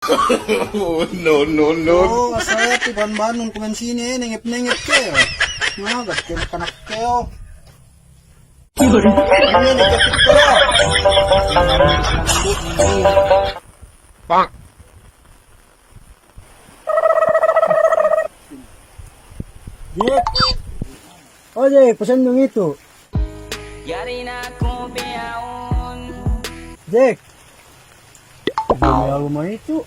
Oh, no, no, no. Oh, asaya ti ban-ban nung kumensini ningip-ningip kayo. Nga, gatkin kanak kayo. Ano yan, ikapit ko na. Pak. Jack! Oh, Jack, pasan nung ito? Yari na ako biyaon. Jack! Bumayaw mo ito.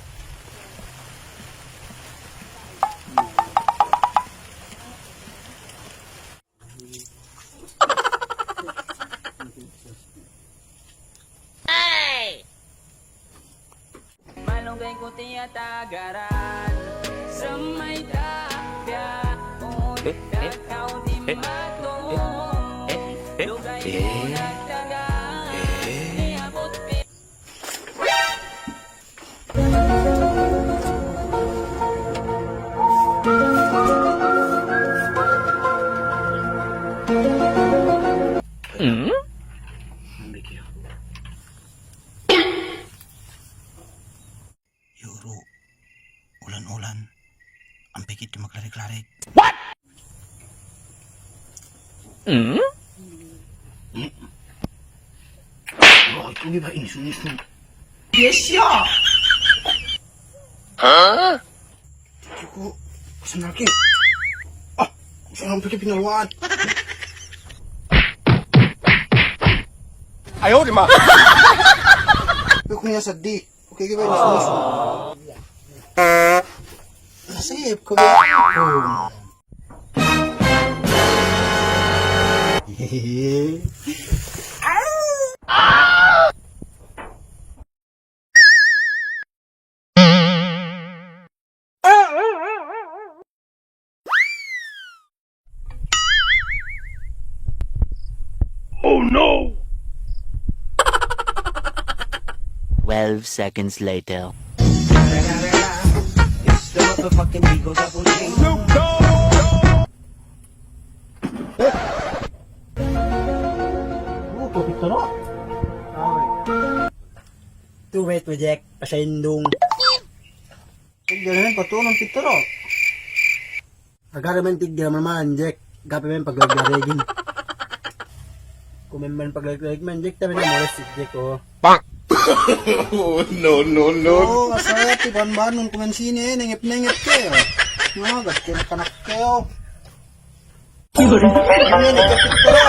Malunggay ko tiyatagaran sa may tapyaon. Kakaw di matong lugay ko nagtagan. Iabot Yuro, ulan-ulan. Ang pikit di maglarik-larik. Oh, ito ba inis-inis? Yes, ya! Huh? Ko, pasan laki. Ah, saan ang pikit pinalawaan? Ayaw, di ma. Pero kung nasa di, okay ka ba inis-inis? Nasip ko ba? Hehehe. Oh, no. 12 seconds later. Oh, tupit to no? Tuwet mo, Jack. Pasayindong. Tignan pa to ng pitero. Agara man tignan man, Jack. Gapi man paglagarigin. Kung man paglagarigin, Jack, tabi na moras si Jack, oh. Pak. Oh, no, no, no. Oh, asaya ti ban-ban nung kumensini ningip-ningip kayo. Nga, gatkin kanak kayo. Ano yan, ikapit ko na.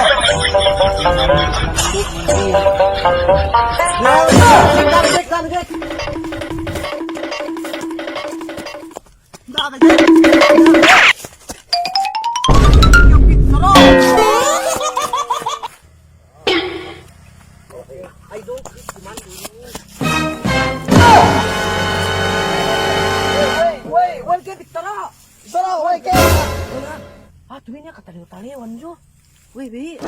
tuwi niya kataliw-taliwan jo. Uy, bi.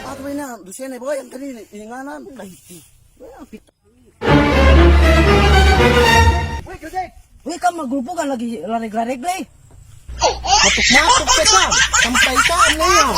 Ato may na, dusyan na boy, ang kanina, ininganan. Uy, Jose! Uy, ka magrupo ka lagi larig-larig-lay. Matuk-matuk ka ka. Sampay ka, ano yan?